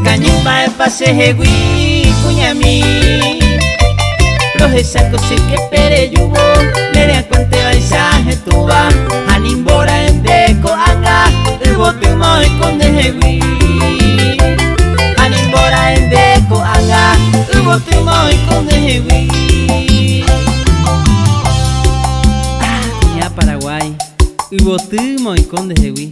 Cañimba el pasejegui cuñami Roja cosí que pere yubo Nerea cuente baisaje tuba Animbora en deco anga El bote moi con dejegui Animbora en deco anga El bote moi con dejegui Ya Paraguay El bote moi con dejegui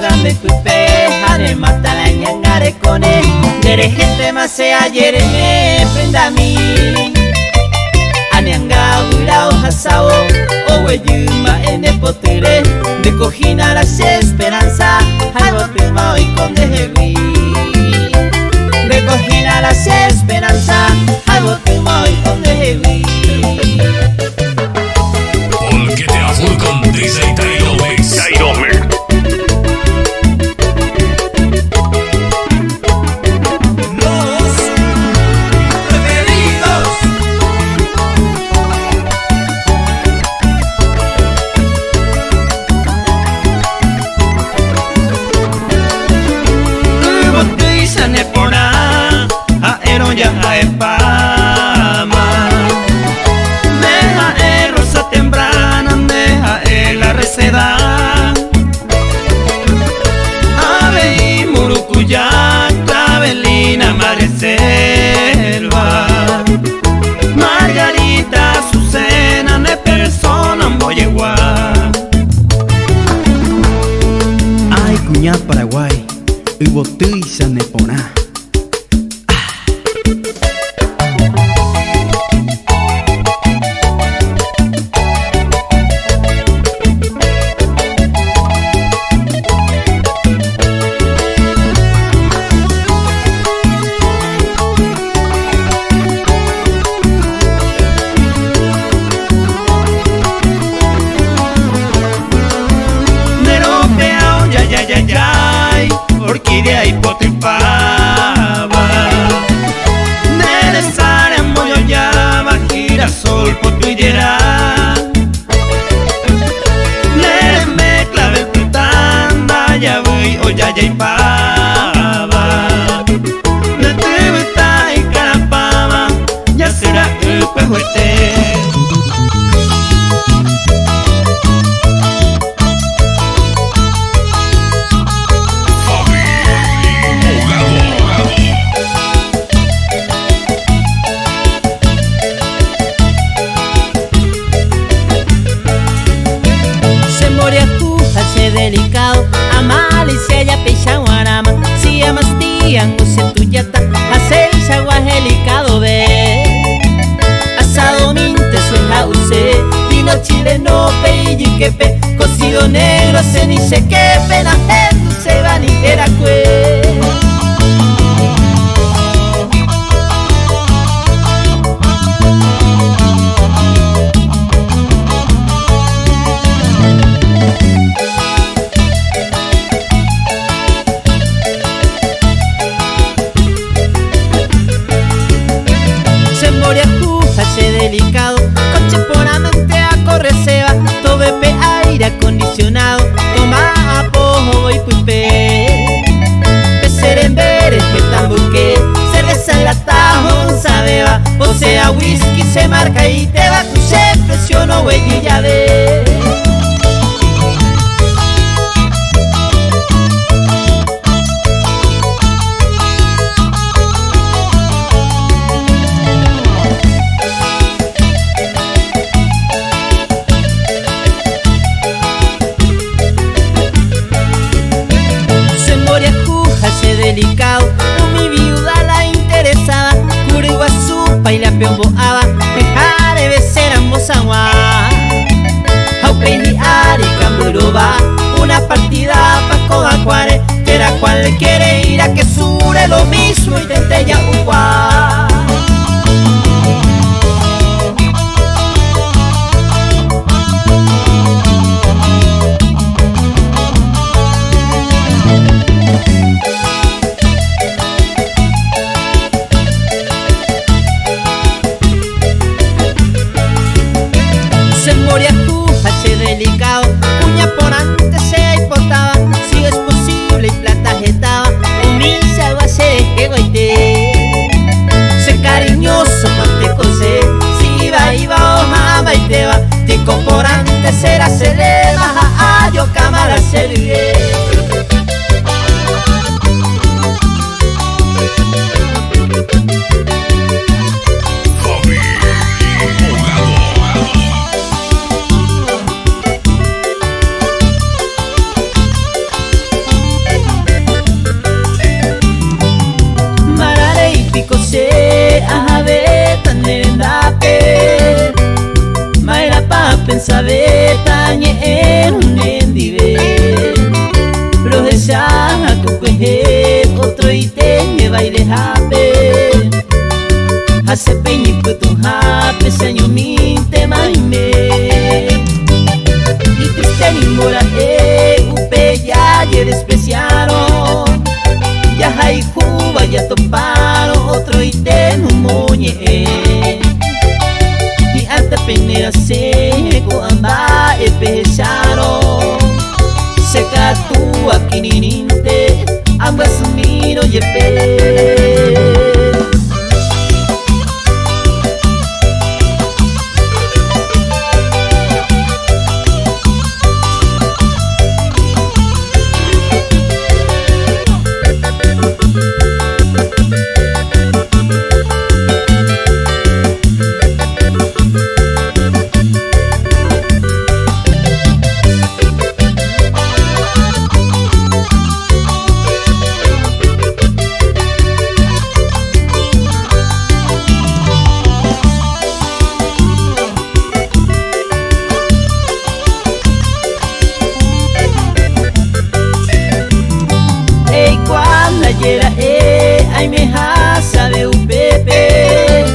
Gambe cuipe, hare mata la ñangare cone Dere gente más se ayer me prenda a mí Anianga ulao hasao, owe yuma en el potere De cojina las esperanza, algo tema hoy con dejegui De cojina las esperanza, algo tema hoy con dejegui Volquete a full con DJ Tairo Mix. Paraguay, Ubotuy Sanepona. Orquídea y potipaba Neresara moyoyaba girasol potuyera Nere me clave el putanda ya voy oya y pava Netibita y carapaba ya será el pejuete Delicado, amale si haya pecha guarama, si amas tian o se tuyata, hace agua delicado ve. Asado minte se jause, vino chileno peilli quepe, cocido negro se dice que pena gente se va ni era cue. Delicado, coche poramente a correr se va, tobepe aire acondicionado, toma apojo y puipe. Pecer en veres que tambuque, cerveza en la tajo, sabe va, o sea whisky se marca y te va, tu se presiono huellilla de. Delicado, con mi viuda la interesaba, Curiguazú, paila piomboaba, dejare becer mozagua. Aupeji ari camburuba, una partida pa' Cobacuare, que era cual quiere ir a que sure lo mismo y tente ya ugua. de será se le baja a yo cámara se ríe. Marare y pico se ajabe tan nerendape Maera pa pensabe tañe en un endive Prohesa a cucueje otro ite me baile jape Hace peñi putu jape seño minte maime Y triste ni mora upe ya ayer especiaron Ya hay Cuba ya toparon otro ite no moñe Y ante penera seco amba epecharon Seca tu aquí nininte ambas miro yepe Ay me sabe un pepe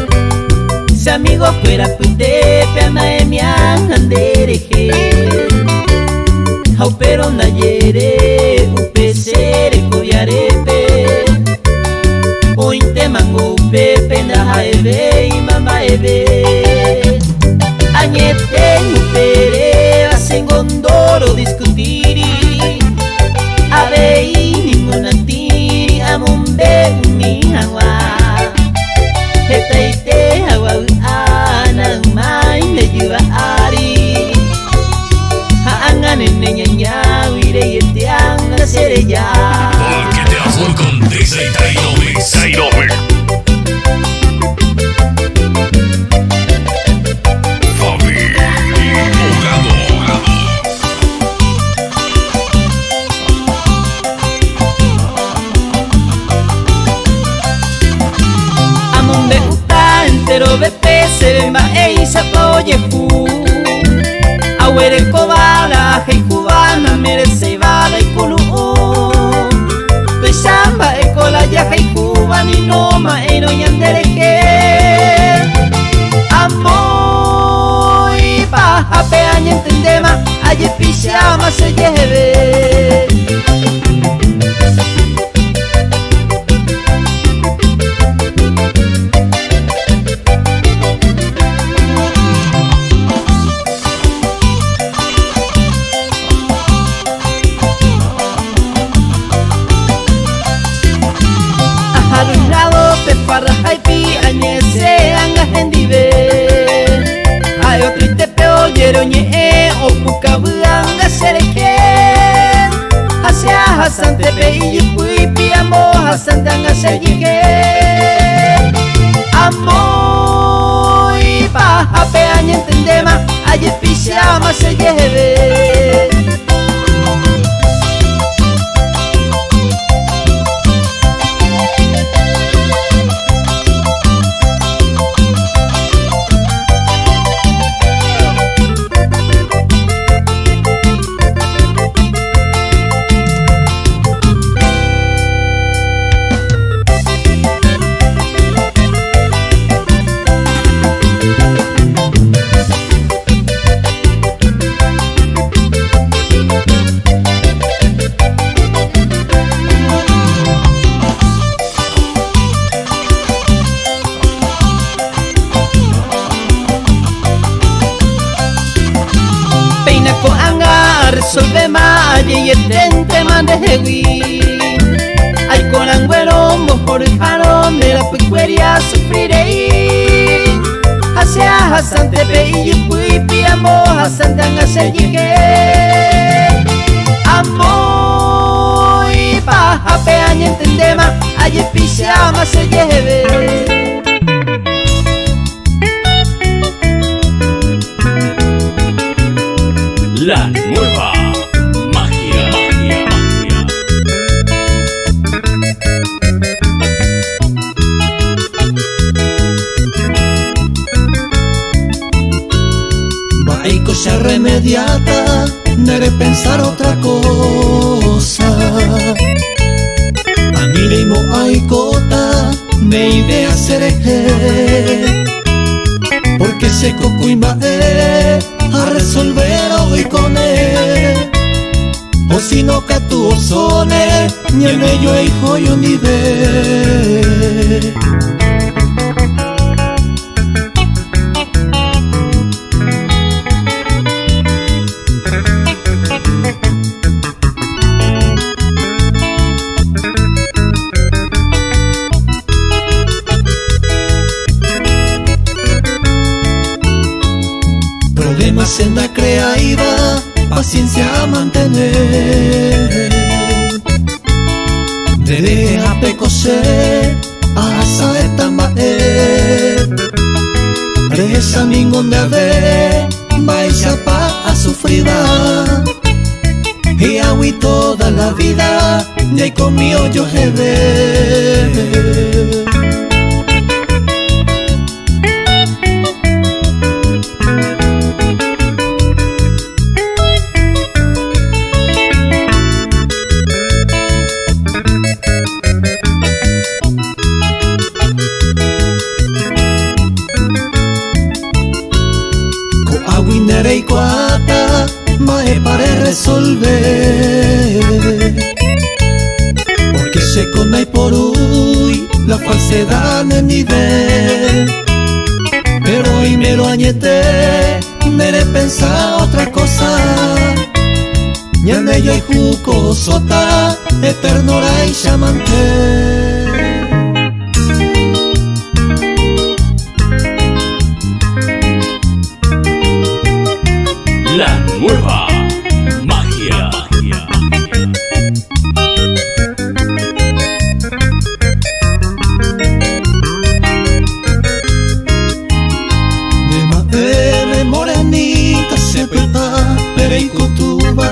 Si amigo fuera putepe Amae mi andereje Jau pero na yere Upe sere coyarepe Ointe mango pepe Na ebe y mama ebe Añete upere Hacen gondoro discutiri Ave y ninguna tiri Amumbe mi agua Heta ite agua ana Umay me yuva ari Haanga nene ñaña Uire yete anga sere ya Porque te azul con DJ Tairo Mix. Pero bepe se ve ma ei se apoye fu Awere kobala hei cubana merece bala y kulu Tu shamba e kola ya hei cubani no ma e no yandereje Amoy pa hape añe entendema aye pijama se lleve Parra haipi añese anga hendive Hay otro ite peo yero ñe opuka buanga sereke Hacia Hasan tepe y yupuipi amo Hasan danga serike Amo y pa hape añe entendema aye pijama se lleve Resolve ma y tente mande hewi Ay con angüero mejor jarón de la pecueria sufriré Hacia Hassan tepe iyipui piamo Hassan danga sejike Amoy pa hape anyentendema aye pisama se lleve La nueva magia, magia, magia. Vai cosa remediata nere pensar otra cosa. Aniremo ai cota ne idea seré porque se cocuimba a resolver hoy con él. O si no que tu sone ni en ello hijo yo ni ve. Problemas en la creativa, paciencia a mantener. De deja pecose, a saber tambae. Reza ningún debe, vais a pa a sufrir. Y agüi toda la vida, ya conmigo yo llevé. Nerei cuata, mae para resolver. Porque se conai por hoy la falsedad en el nivel. Pero hoy me lo añete, mere pensar otra cosa. Ñane yo y juco sota, eterno la y chamante. La nueva magia, magia, magia. De madre morenita se peta, pero y cutuba.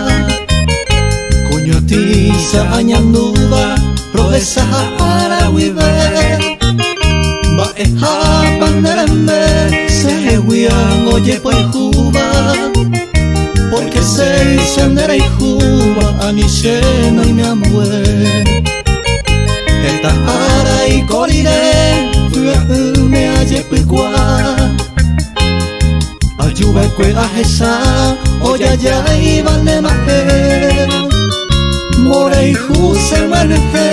Coño tiza añanduba, proeza para huiver. Va eja panderembe, se huian oye pues juba. Porque se sendera y juba a mi llena y mi amor. Esta ara y corire, me halle picua. Ayuba que a esa, oya ya iba de mater. More y juse maneje,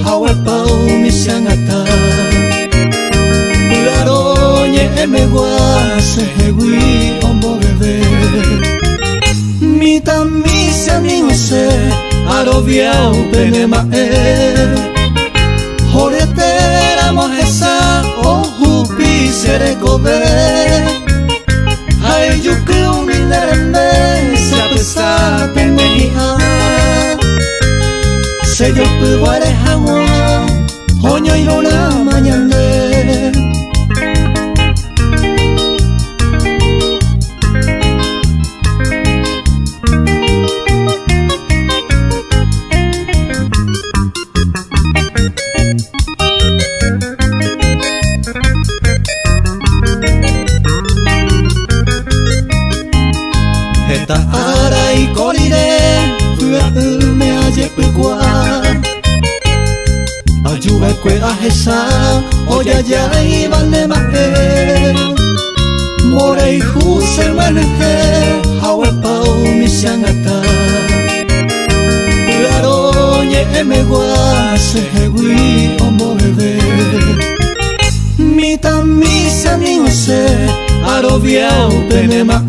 hawe pau mi sangata. Laroñe me guase, hewi ombo bebé. Mita misa mi ose arobiao penema Horetera mohesa o hupi sere gobe Hai yuke umilerme se pesa penmeha Se yo puware hawa Hoño y lona mañane Esta ara y corire, me halle picua. Ayuba que a esa, oya ya iba de mater. More y juse maneje, hawe pau mi sangata. Laroñe me guase, hewi ombo bebé. Mita misa mi ose, arobiao penema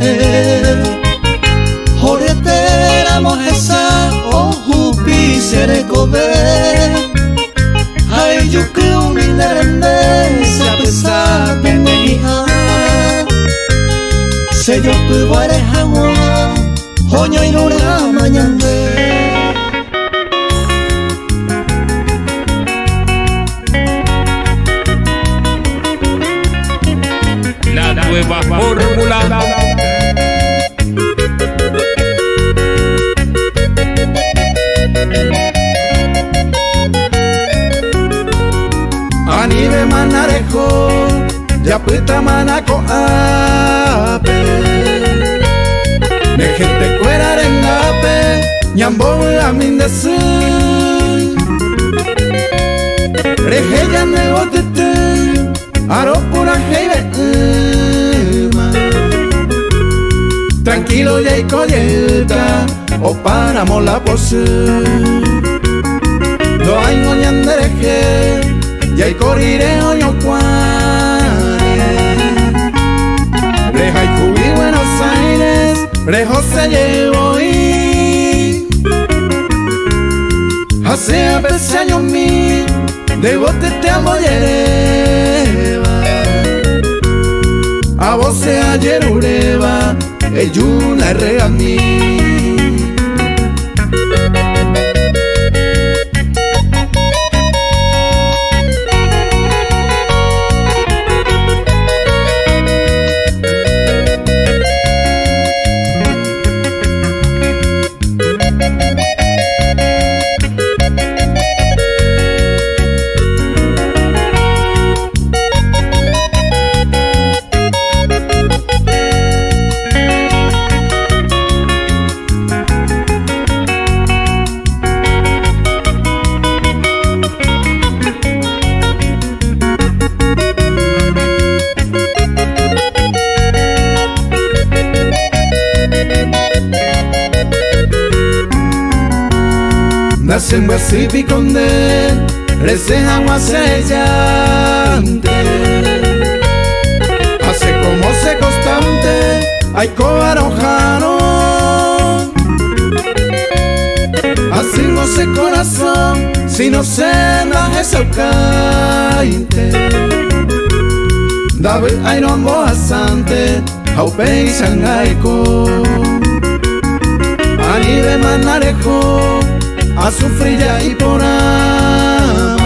Horetera mohesa o hupi sere gobe Hai yuke umilerme se apesa penmeha se yo puedo eres agua hoño y luna mañana La nueva fórmula. Anibe manarejo ya puta manaco ape ne gente cuera rengape ñambo amin de su rejeya ne otete aro pura heibe tranquilo ya y colleta o paramos la pose no hay noñandereje y hay corriré oño cuare Reja y Cubí Buenos Aires Rejo se llevó y hace a veces años mí de bote te amo yereba a vos se ayer ureba eyuna rega mí Nace en Guasipi Conde, reseja guasellante. Hace como se constante, hay cobarojano. Así no se corazón, si no se da ese alcainte. David Iron Boasante, Aupe y Sangaico. Anibe Manarejo, a sufrir ya y por ama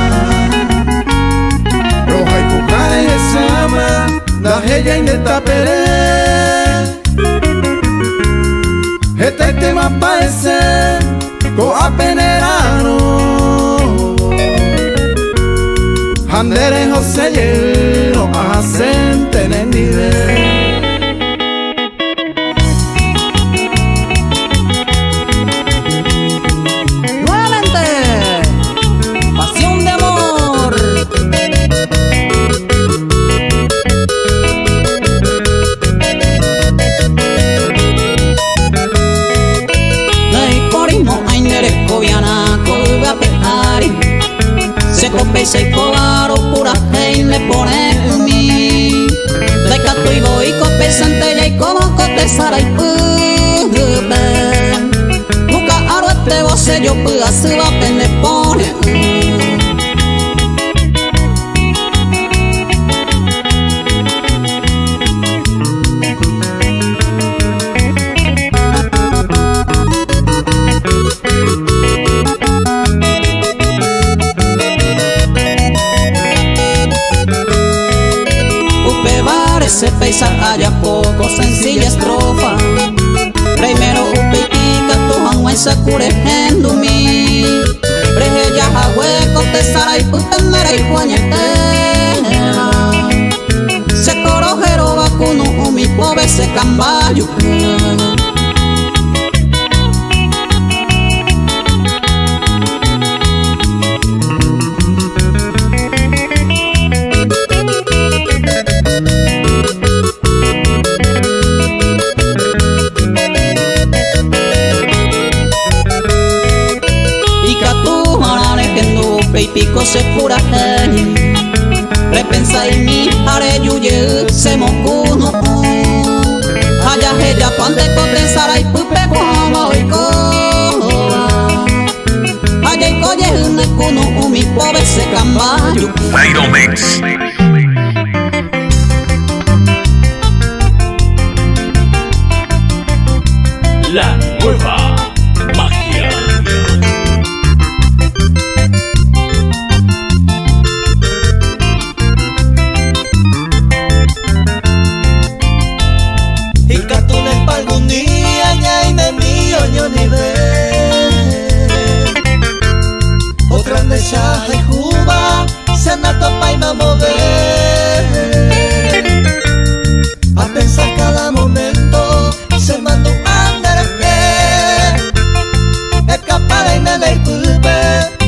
roja y cucare y sama da ella y de tapere este tema parece co apenerano andere José lleno a sente en el nivel. Se colaro pura hey le pone mi de cato y voy copesante ya y como cotesara y pube nunca aro este voce yo puda se va pende pone se pesa haya poco sencilla estrofa primero upe y tu hanguay se cure hendumi breje ya hueco te sara y putenera y juañetera se corojero vacuno mi pobre se cambayo y pico se cura hey repensa y mi are yuye se mocuno haya ella pante condensara y pupe como y coba haya y coye un cuno mi pobre se cambayo Vital Mix. Nueva magia. Y catunes pa' algún día ya y me mío yo ni ve. Otra de chaja y juba se anda topa y me mover. A pensar cada momento se mandó andar escapada y me da el culpe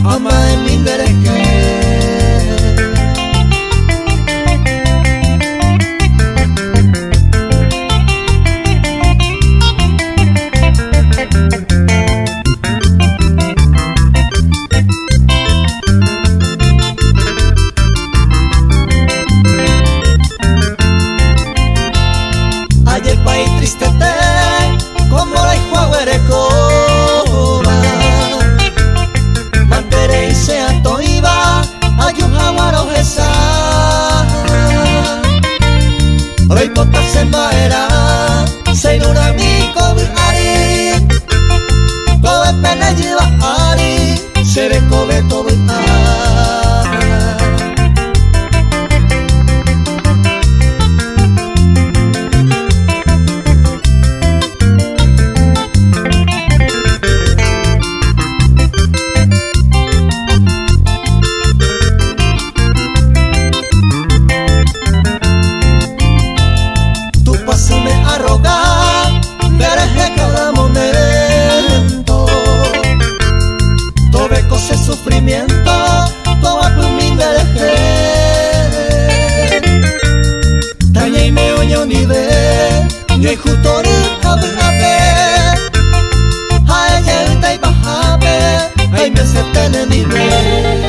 ama en mi derecho. Ayer país triste como la Iguaguerecoba Mantere y sea toiba ayujaguaro esa hoy pota se maera se nura mi cobiari todo es pena lleva ari se ve cobeto sufrimiento, todo a tu mi derecho. Tanya y me oño ni ve, yo y justo ni cabe. Ay, ya y bajabe, ay me se tiene ni ve.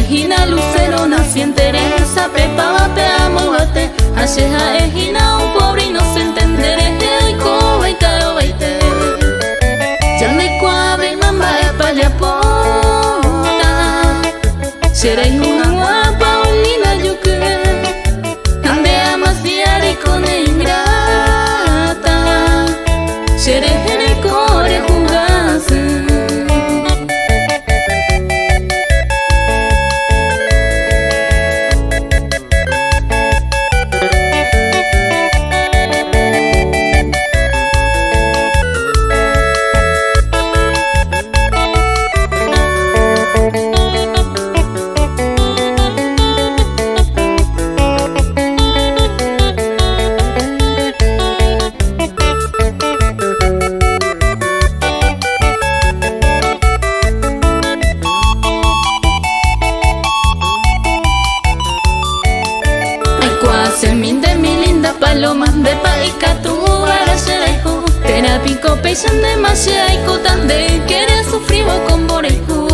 Hina lucero naciente Teresa, Pepa, Masheja ejina un pobre inocente enderece y cobaita o baite. Ya me cuave mamba espallapota. Serei una guapa olina yuque. Ande a maciar y con ingrata. Serei el core jugase. Semín de mi linda paloma, de paica tu ara xerejo. Terapico peixan de maxiaico, tan de querer sufrir con borejo.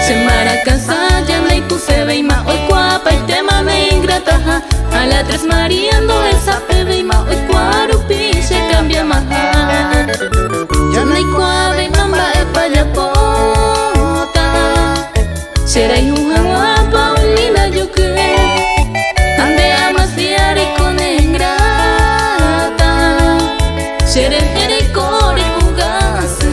Se maracasa, ya no hay se ve ma hoy cuapa y tema me ingrata. A la tres mariando esa pebe y ma hoy cuarupi se cambia más. Ya no hay cuave y mamba es payapota. Será una guapa, un linda yuque. Ande a maciar y con ingrata. Seré el core jugase.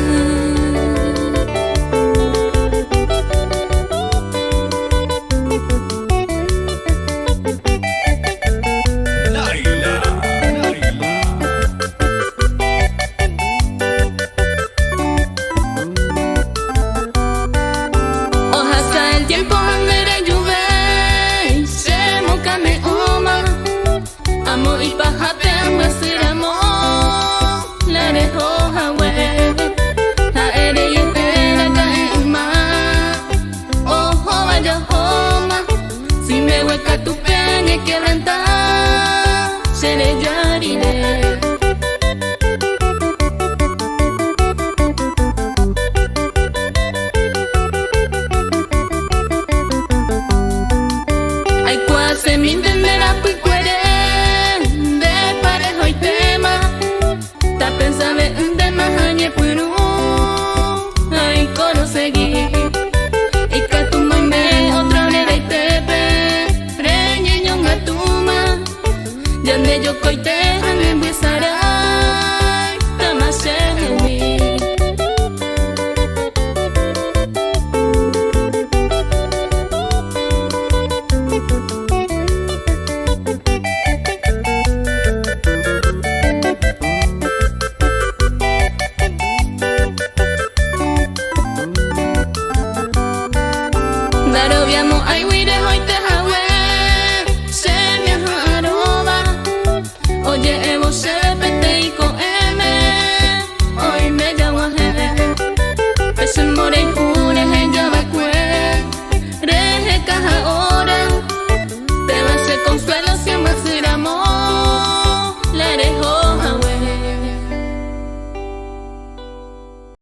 Laila. Hasta el tiempo andere lluve. Se moca me oma. Amo y paja te ambas.